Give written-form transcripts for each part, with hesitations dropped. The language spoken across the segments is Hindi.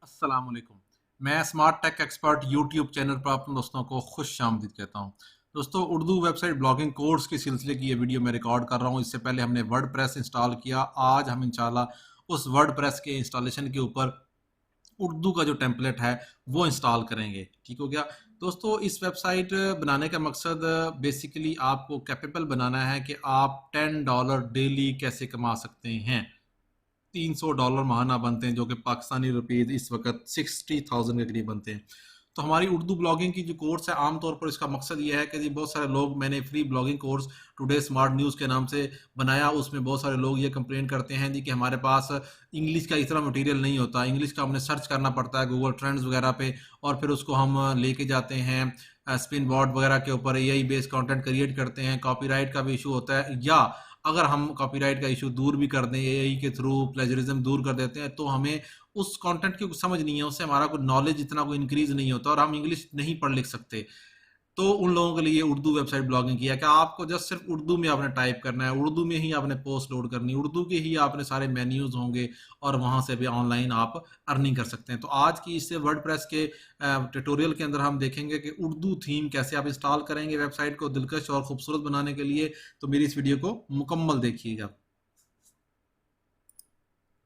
अस्सलाम वालेकुम। मैं smart tech expert YouTube channel पर अपने दोस्तों को खुश आमदीद कहता हूँ। दोस्तों, उर्दू वेबसाइट ब्लॉगिंग कोर्स के सिलसिले की ये वीडियो मैं रिकॉर्ड कर रहा हूँ। इससे पहले हमने वर्डप्रेस इंस्टॉल किया। आज हम इंशाल्लाह उस वर्डप्रेस के इंस्टॉलेशन के ऊपर उर्दू का जो टेम्पलेट है वो इंस्टॉल करेंगे। ठीक हो गया दोस्तों। इस वेबसाइट बनाने का मकसद बेसिकली आपको कैपेबल बनाना है कि आप $10 डेली कैसे कमा सकते हैं। $300 महाना बनते हैं, जो कि पाकिस्तानी रुपीज़ इस वक्त 60,000 के करीब बनते हैं। तो हमारी उर्दू ब्लॉगिंग की जो कोर्स है, आमतौर पर इसका मकसद ये है कि जी बहुत सारे लोग, मैंने free blogging course today smart news के नाम से बनाया, उसमें बहुत सारे लोग ये कंप्लेन करते हैं जी कि हमारे पास इंग्लिश का इतना मटेरियल नहीं होता। इंग्लिश का हमने सर्च करना पड़ता है गूगल ट्रेंड्स वगैरह पे, और फिर उसको हम लेके जाते हैं स्पिन बोर्ड वगैरह के ऊपर, एआई बेस्ड कंटेंट क्रिएट करते हैं। कॉपीराइट का भी इशू होता है, या अगर हम कॉपीराइट का इशू दूर भी कर दें, एआई के थ्रू प्लेजरिज्म दूर कर देते हैं, तो हमें उस कंटेंट की कुछ समझ नहीं है, उससे हमारा कोई नॉलेज इतना कोई इंक्रीज नहीं होता, और हम इंग्लिश नहीं पढ़ लिख सकते। तो उन लोगों के लिए उर्दू वेबसाइट ब्लॉगिंग किया कि आपको जस्ट सिर्फ उर्दू में आपने टाइप करना है, उर्दू में ही आपने पोस्ट लोड करनी, उर्दू के ही आपने सारे मेन्यूज होंगे, और वहां से भी ऑनलाइन आप अर्निंग कर सकते हैं। तो आज की इस वर्डप्रेस के ट्यूटोरियल के अंदर हम देखेंगे कि उर्दू थीम कैसे आप इंस्टॉल करेंगे वेबसाइट को दिलकश और खूबसूरत बनाने के लिए। तो मेरी इस वीडियो को मुकम्मल देखिएगा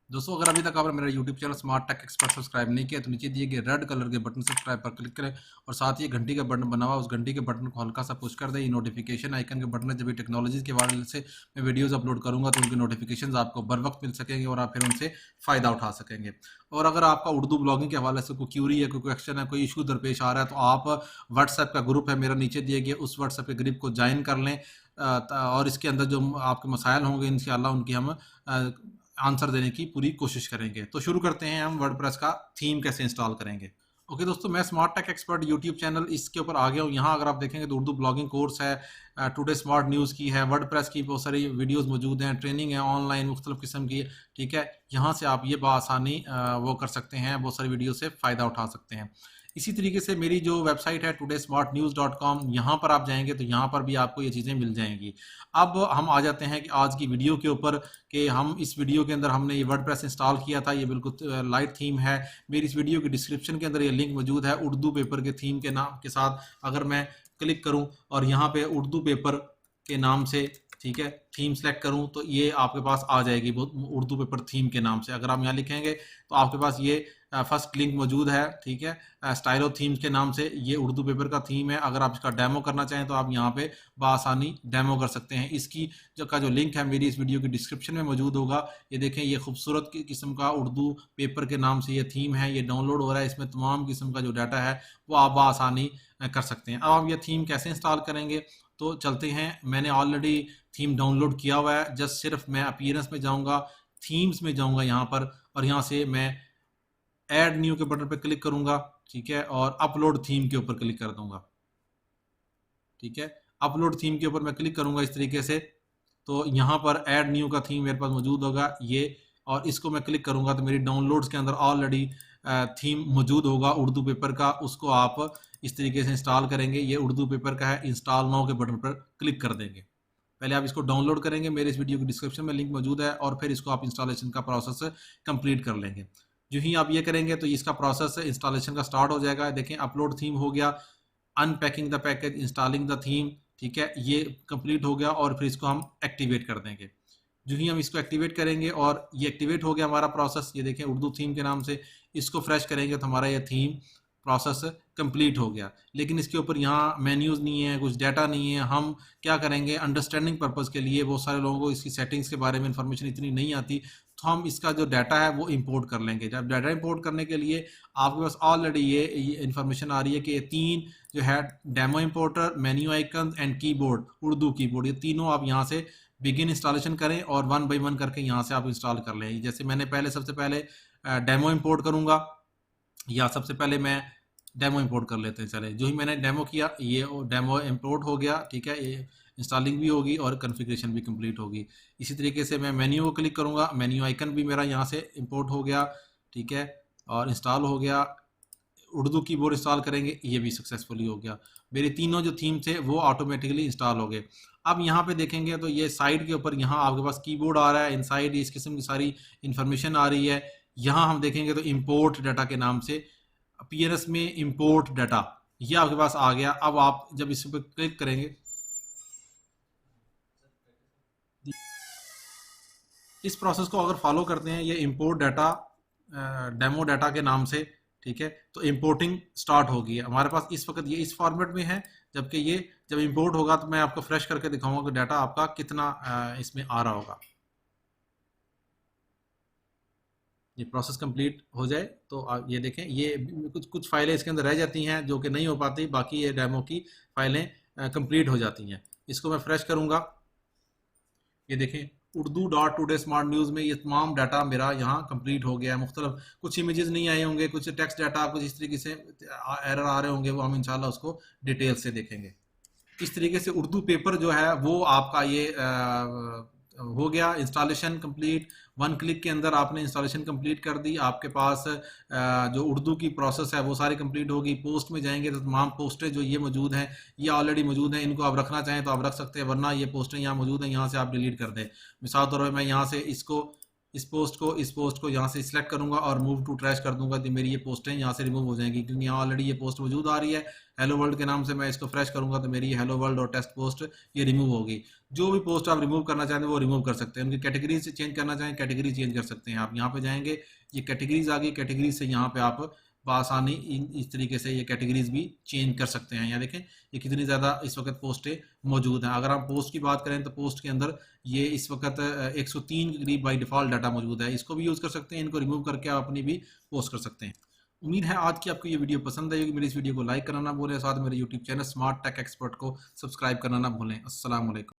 दोस्तों। अगर अभी तक आपने मेरा YouTube channel smart tech expert subscribe नहीं किया तो नीचे दिए गए रेड कलर के बटन सब्सक्राइब पर क्लिक करें, और साथ ही घंटी का बटन बना हुआ, उस घंटी के बटन को हल्का सा पुश कर दें। ये नोटिफिकेशन आइकन के बटन है, जब भी टेक्नोलॉजी के हवाले से मैं वीडियोस अपलोड करूंगा तो उनके नोटिफिकेशन आपको बर वक्त मिल सकेंगे, और आप फिर उनसे फ़ायदा उठा सकेंगे। और अगर आपका उर्दू ब्लॉगिंग के हवाले से कोई क्यूरी है, कोई क्वेश्चन है, कोई इशू दरपेश आ रहा है, तो आप व्हाट्सएप का ग्रुप है मेरा, नीचे दिए गए उस व्हाट्सएप के ग्रुप को ज्वाइन कर लें, और इसके अंदर जो आपके मसाइल होंगे इंशाल्लाह उनकी हम आंसर देने की पूरी कोशिश करेंगे। तो शुरू करते हैं, हम वर्डप्रेस का थीम कैसे इंस्टॉल करेंगे। ओके दोस्तों, मैं smart tech expert YouTube channel इसके ऊपर आ गया हूँ। यहाँ अगर आप देखेंगे तो उर्दू ब्लॉगिंग कोर्स है, टुडे स्मार्ट न्यूज़ की है, वर्डप्रेस की बहुत सारी वीडियोस मौजूद हैं, ट्रेनिंग है ऑनलाइन मुख्तलिफ किस्म की। ठीक है, यहाँ से आप ये बआसानी वो कर सकते हैं, बहुत सारी वीडियो से फ़ायदा उठा सकते हैं। इसी तरीके से मेरी जो वेबसाइट है todaySmartNews.com, यहाँ पर आप जाएंगे तो यहाँ पर भी आपको ये चीज़ें मिल जाएंगी। अब हम आ जाते हैं कि आज की वीडियो के ऊपर, कि हम इस वीडियो के अंदर हमने ये वर्डप्रेस इंस्टॉल किया था। ये बिल्कुल लाइट थीम है। मेरी इस वीडियो के डिस्क्रिप्शन के अंदर ये लिंक मौजूद है उर्दू पेपर के थीम के नाम के साथ। अगर मैं क्लिक करूं और यहाँ पे उर्दू पेपर के नाम से, ठीक है, थीम सेलेक्ट करूं, तो ये आपके पास आ जाएगी उर्दू पेपर थीम के नाम से। अगर आप यहाँ लिखेंगे तो आपके पास ये फर्स्ट लिंक मौजूद है। ठीक है, स्टाइलो थीम्स के नाम से ये उर्दू पेपर का थीम है। अगर आप इसका डेमो करना चाहें तो आप यहाँ पे बआसानी डेमो कर सकते हैं। इसकी जो लिंक है मेरी इस वीडियो की डिस्क्रिप्शन में मौजूद होगा। ये देखें, ये खूबसूरत किस्म का उर्दू पेपर के नाम से ये थीम है, ये डाउनलोड हो रहा है। इसमें तमाम किस्म का जो डाटा है वो आप बआसानी कर सकते हैं। अब आप ये थीम कैसे इंस्टॉल करेंगे, तो चलते हैं। मैंने ऑलरेडी थीम डाउनलोड किया हुआ है। जस्ट सिर्फ मैं अपीयरेंस में जाऊंगा, थीम्स में जाऊंगा यहाँ पर, और यहाँ से मैं ऐड न्यू के बटन पर क्लिक करूंगा। ठीक है, और अपलोड थीम के ऊपर क्लिक कर दूंगा। ठीक है, अपलोड थीम के ऊपर मैं क्लिक करूंगा इस तरीके से, तो यहाँ पर ऐड न्यू का थीम मेरे पास मौजूद होगा ये, और इसको मैं क्लिक करूंगा तो मेरी डाउनलोड्स के अंदर ऑलरेडी थीम मौजूद होगा उर्दू पेपर का। उसको आप इस तरीके से इंस्टॉल करेंगे। ये उर्दू पेपर का है, इंस्टॉल नाउ के बटन पर क्लिक कर देंगे। पहले आप इसको डाउनलोड करेंगे, मेरे इस वीडियो की डिस्क्रिप्शन में लिंक मौजूद है, और फिर इसको आप इंस्टॉलेशन का प्रोसेस कंप्लीट कर लेंगे। जो ही आप ये करेंगे तो इसका प्रोसेस इंस्टॉलेशन का स्टार्ट हो जाएगा। देखें, अपलोड थीम हो गया, unpacking the package, installing the theme, ठीक है, ये कंप्लीट हो गया, और फिर इसको हम एक्टिवेट कर देंगे। जो ही हम इसको एक्टिवेट करेंगे और ये एक्टिवेट हो गया हमारा प्रोसेस, ये देखें उर्दू थीम के नाम से, इसको फ्रेश करेंगे तो हमारा ये थीम प्रोसेस कंप्लीट हो गया। लेकिन इसके ऊपर यहाँ मेन्यूज़ नहीं है, कुछ डाटा नहीं है। हम क्या करेंगे, अंडरस्टैंडिंग पर्पज़ के लिए, बहुत सारे लोगों को इसकी सेटिंग्स के बारे में इंफॉर्मेशन इतनी नहीं आती, तो हम इसका जो डाटा है वो इंपोर्ट कर लेंगे। जब डाटा इंपोर्ट करने के लिए आपके पास ऑलरेडी ये इन्फॉर्मेशन आ रही है कि ये तीन जो है, demo importer, menu icon and keyboard, Urdu keyboard, ये तीनों आप यहाँ से बिगिन इंस्टॉलेशन करें, और 1 बाय 1 करके यहाँ से आप इंस्टॉल कर लें। जैसे मैंने सबसे पहले डेमो इंपोर्ट करूँगा, या सबसे पहले मैं डेमो इंपोर्ट कर लेते हैं। चले, जो ही मैंने डेमो किया, ये डेमो इंपोर्ट हो गया। ठीक है, ये इंस्टॉलिंग भी होगी और कॉन्फ़िगरेशन भी कंप्लीट होगी। इसी तरीके से मैं मेन्यू को क्लिक करूँगा, मेन्यू आइकन भी मेरा यहाँ से इंपोर्ट हो गया। ठीक है, और इंस्टॉल हो गया। उर्दू कीबोर्ड इंस्टॉल करेंगे, ये भी सक्सेसफुली हो गया। मेरे तीनों जो थीम थे वो ऑटोमेटिकली इंस्टॉल हो गए। अब यहाँ पे देखेंगे तो ये साइड के ऊपर यहाँ आपके पास कीबोर्ड आ रहा है, इनसाइड इस किस्म की सारी इंफॉर्मेशन आ रही है। यहाँ हम देखेंगे तो इंपोर्ट डाटा के नाम से पीएनएस में इंपोर्ट डाटा ये आपके पास आ गया। अब आप जब इस पर क्लिक करेंगे, इस प्रोसेस को अगर फॉलो करते हैं, ये इंपोर्ट डाटा डेमो डाटा के नाम से, ठीक है, तो इंपोर्टिंग स्टार्ट होगी हमारे पास। इस वक्त ये इस फॉर्मेट में है, जबकि ये जब इंपोर्ट होगा तो मैं आपको फ्रेश करके दिखाऊंगा कि डाटा आपका कितना इसमें आ रहा होगा। ये प्रोसेस कंप्लीट हो जाए तो आप ये देखें, ये कुछ कुछ फाइलें इसके अंदर रह जाती हैं जो कि नहीं हो पाती, बाकी ये डेमो की फाइलें कंप्लीट हो जाती हैं। इसको मैं फ्रेश करूंगा, ये देखें Urdu dot today smart news में ये तमाम डाटा मेरा यहाँ कंप्लीट हो गया है। मुख्तलिफ कुछ इमेजेस नहीं आए होंगे, कुछ टेक्स्ट डाटा कुछ इस तरीके से एरर आ रहे होंगे, वो हम इंशाल्लाह उसको डिटेल से देखेंगे। इस तरीके से उर्दू पेपर जो है वो आपका ये हो गया इंस्टॉलेशन कंप्लीट। वन क्लिक के अंदर आपने इंस्टॉलेशन कंप्लीट कर दी, आपके पास जो उर्दू की प्रोसेस है वो सारी कंप्लीट होगी। पोस्ट में जाएंगे तो तमाम पोस्टें जो ये मौजूद हैं ये ऑलरेडी मौजूद हैं, इनको आप रखना चाहें तो आप रख सकते हैं, वरना ये पोस्टें यहाँ मौजूद हैं, यहाँ से आप डिलीट कर दें। मिसाल तौर पर मैं यहाँ से इसको इस पोस्ट को यहाँ से सिलेक्ट करूंगा और मूव टू ट्रैश कर दूंगा तो मेरी ये पोस्टें यहाँ से रिमूव हो जाएंगी, क्योंकि यहाँ ऑलरेडी ये पोस्ट मौजूद आ रही है हेलो वर्ल्ड के नाम से। मैं इसको फ्रेश करूंगा तो मेरी ये हेलो वर्ल्ड और टेस्ट पोस्ट ये रिमूव होगी। जो भी पोस्ट आप रिमूव करना चाहते हैं वो रिमूव कर सकते हैं। उनकी कैटेगरी से चेंज करना चाहें कैटेगरी चेंज कर सकते हैं। आप यहाँ पे जाएंगे, ये कैटेगरीज आ गई, कैटेगरी से यहाँ पे आप बआसानी इस तरीके से ये कैटेगरीज भी चेंज कर सकते हैं। यहाँ देखें ये कितनी ज़्यादा इस वक्त पोस्टें मौजूद हैं। अगर हम पोस्ट की बात करें तो पोस्ट के अंदर ये इस वक्त 103 के करीब बाई डिफ़ॉल्ट डाटा मौजूद है। इसको भी यूज़ कर सकते हैं, इनको रिमूव करके आप अपनी भी पोस्ट कर सकते हैं। उम्मीद है आज की आपको ये वीडियो पसंद आई होगी। मेरी इस वीडियो को लाइक करना ना भूलें, साथ मेरे YouTube channel smart tech expert को सब्सक्राइब करना ना भूलें। अस्सलाम वालेकुम।